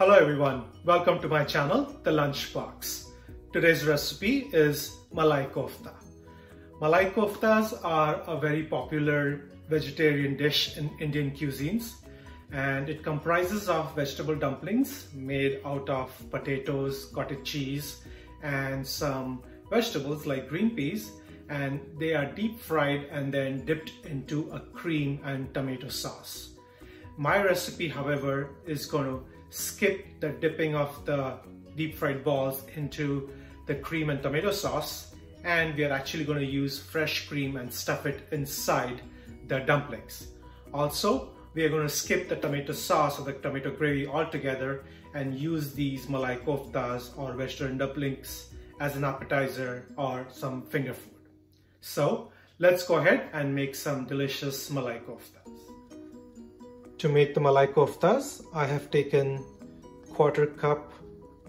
Hello everyone, welcome to my channel, The Lunchbox. Today's recipe is Malai Kofta. Malai Koftas are a very popular vegetarian dish in Indian cuisines, and it comprises of vegetable dumplings made out of potatoes, cottage cheese and some vegetables like green peas, and they are deep fried and then dipped into a cream and tomato sauce. My recipe, however, is going to skip the dipping of the deep fried balls into the cream and tomato sauce, and we are actually going to use fresh cream and stuff it inside the dumplings. Also, we are going to skip the tomato sauce or the tomato gravy altogether and use these Malai Koftas or vegetarian dumplings as an appetizer or some finger food. So let's go ahead and make some delicious Malai Koftas. To make the Malai Koftas, I have taken 1/4 cup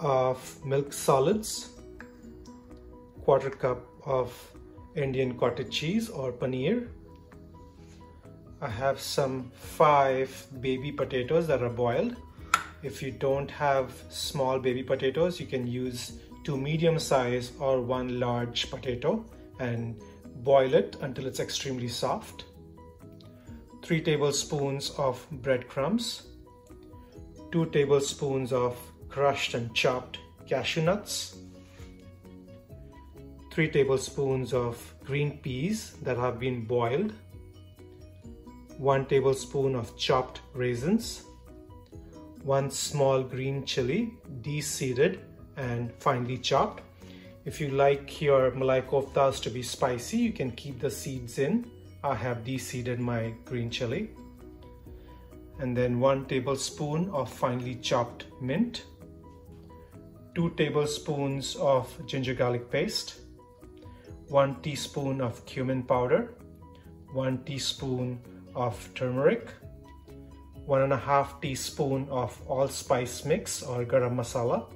of milk solids, 1/4 cup of Indian cottage cheese or paneer. I have some 5 baby potatoes that are boiled. If you don't have small baby potatoes, you can use 2 medium size or 1 large potato and boil it until it's extremely soft. 3 tablespoons of breadcrumbs, 2 tablespoons of crushed and chopped cashew nuts, 3 tablespoons of green peas that have been boiled, 1 tablespoon of chopped raisins, 1 small green chili de-seeded and finely chopped. If you like your Malai Koftas to be spicy, you can keep the seeds in. I have de-seeded my green chili. And then 1 tablespoon of finely chopped mint, 2 tablespoons of ginger garlic paste, 1 teaspoon of cumin powder, 1 teaspoon of turmeric, 1.5 teaspoon of allspice mix or garam masala,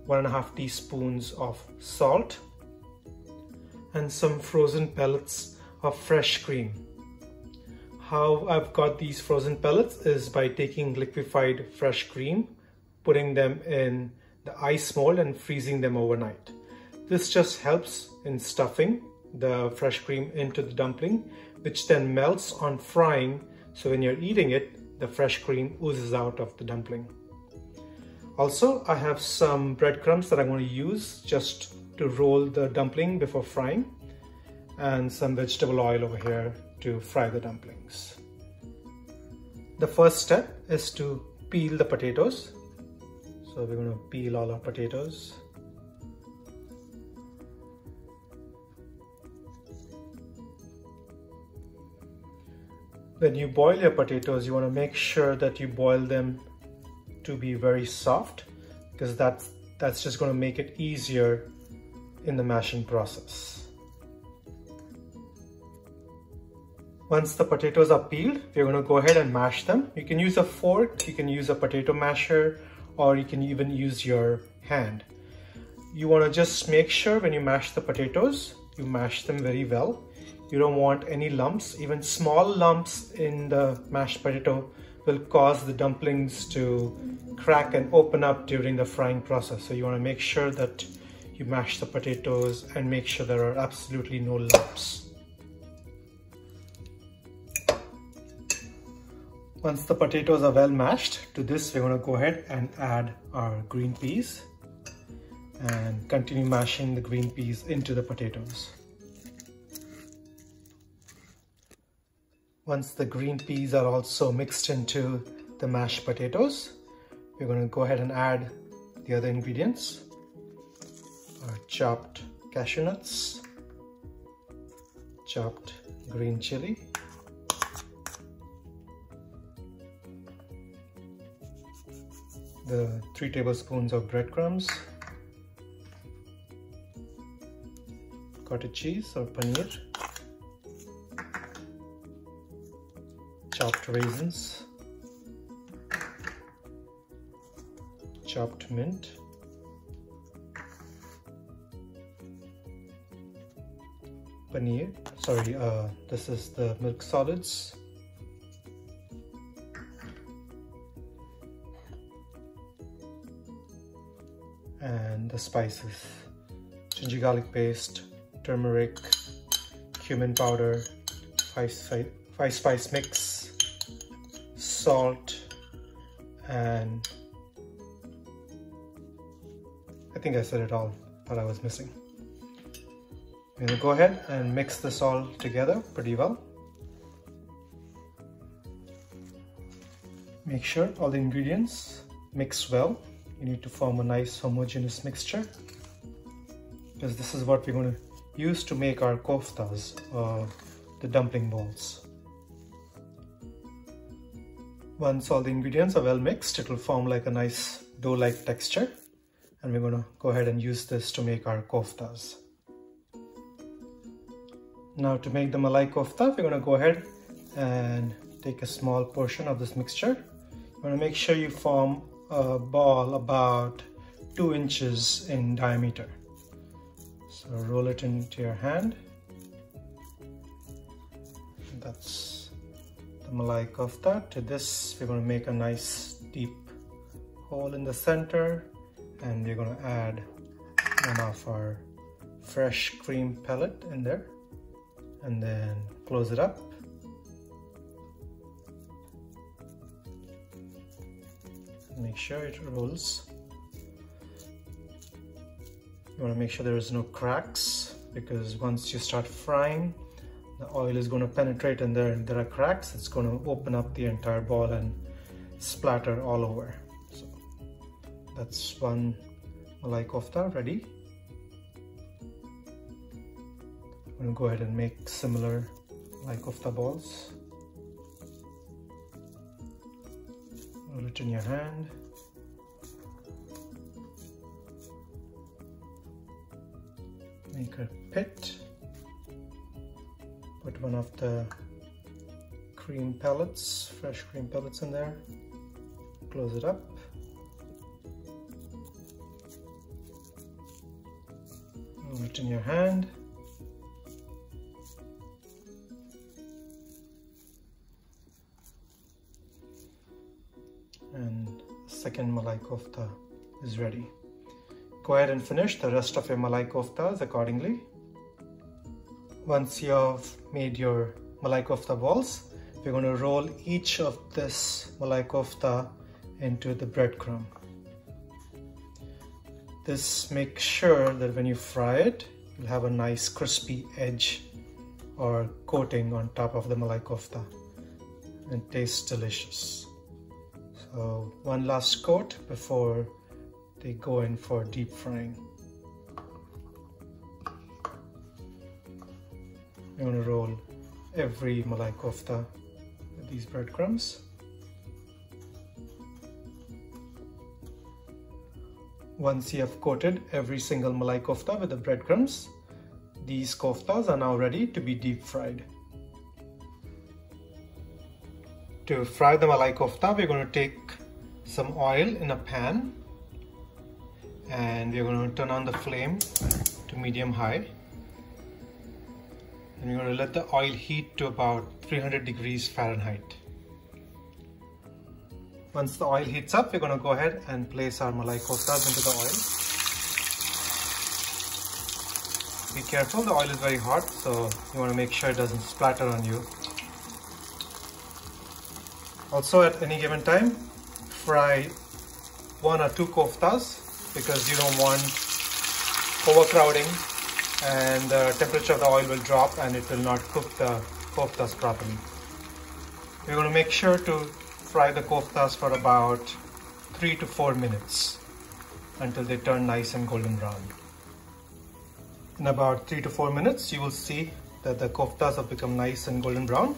1.5 teaspoons of salt, and some frozen pellets of fresh cream. How I've got these frozen pellets is by taking liquefied fresh cream, putting them in the ice mold and freezing them overnight. This just helps in stuffing the fresh cream into the dumpling, which then melts on frying, so when you're eating it, the fresh cream oozes out of the dumpling. Also, I have some breadcrumbs that I'm going to use just to roll the dumpling before frying, and some vegetable oil over here to fry the dumplings. The first step is to peel the potatoes. So we're going to peel all our potatoes. When you boil your potatoes, you want to make sure that you boil them to be very soft, because that's just going to make it easier in the mashing process. Once the potatoes are peeled, we're going to go ahead and mash them. You can use a fork, you can use a potato masher, or you can even use your hand. You want to just make sure when you mash the potatoes, you mash them very well. You don't want any lumps. Even small lumps in the mashed potato will cause the dumplings to crack and open up during the frying process. So you want to make sure that you mash the potatoes and make sure there are absolutely no lumps. Once the potatoes are well mashed, to this we're going to go ahead and add our green peas and continue mashing the green peas into the potatoes. Once the green peas are also mixed into the mashed potatoes, we're going to go ahead and add the other ingredients. Our chopped cashew nuts, chopped green chili, the 3 tablespoons of breadcrumbs, cottage cheese or paneer, chopped raisins, chopped mint, paneer, this is the milk solids, and the spices: ginger garlic paste, turmeric, cumin powder, 5-spice mix, salt, and I think I said it all, but I was missing. I'm going to go ahead and mix this all together pretty well. Make sure all the ingredients mix well. You need to form a nice homogeneous mixture, because this is what we're going to use to make our koftas, the dumpling balls. Once all the ingredients are well mixed, it will form like a nice dough-like texture, and we're going to go ahead and use this to make our koftas. Now to make the Malai Kofta, we're going to go ahead and take a small portion of this mixture. You want to make sure you form a ball about 2 inches in diameter. So roll it into your hand. That's the Malai Kofta. To this, we're going to make a nice deep hole in the center, and we're going to add one of our fresh cream pellet in there, and then close it up. Make sure it rolls. You want to make sure there is no cracks, because once you start frying, the oil is going to penetrate, and there are cracks. It's going to open up the entire ball and splatter all over. So that's one Malai Kofta ready. I'm going to go ahead and make similar Malai Kofta balls. Roll it in your hand. Make a pit. Put one of the cream pellets, fresh cream pellets in there. Close it up. Roll it in your hand. And the second Malai Kofta is ready. Go ahead and finish the rest of your Malai Koftas accordingly. Once you have made your Malai Kofta balls, we're going to roll each of this Malai Kofta into the breadcrumb. This makes sure that when you fry it, you'll have a nice crispy edge or coating on top of the Malai Kofta, and it tastes delicious. So one last coat before they go in for deep frying. I'm going to roll every Malai Kofta with these breadcrumbs. Once you have coated every single Malai Kofta with the breadcrumbs, these koftas are now ready to be deep fried. To fry the Malai Kofta, we're going to take some oil in a pan, and we're going to turn on the flame to medium high, and we're going to let the oil heat to about 300 degrees Fahrenheit. Once the oil heats up, we're going to go ahead and place our Malai Koftas into the oil. Be careful, the oil is very hot, so you want to make sure it doesn't splatter on you. Also, at any given time, fry 1 or 2 koftas, because you don't want overcrowding, and the temperature of the oil will drop and it will not cook the koftas properly. We're going to make sure to fry the koftas for about 3 to 4 minutes until they turn nice and golden brown. In about 3 to 4 minutes, you will see that the koftas have become nice and golden brown.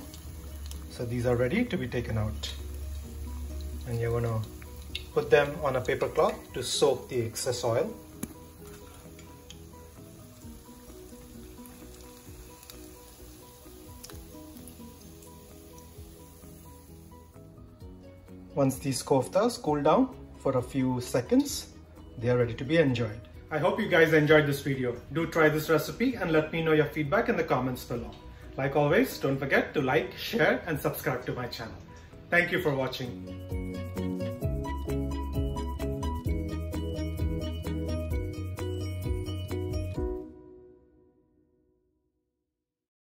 So these are ready to be taken out. And you're going to put them on a paper cloth to soak the excess oil. Once these koftas cool down for a few seconds, they are ready to be enjoyed. I hope you guys enjoyed this video. Do try this recipe and let me know your feedback in the comments below. Like always, don't forget to like, share and subscribe to my channel. Thank you for watching.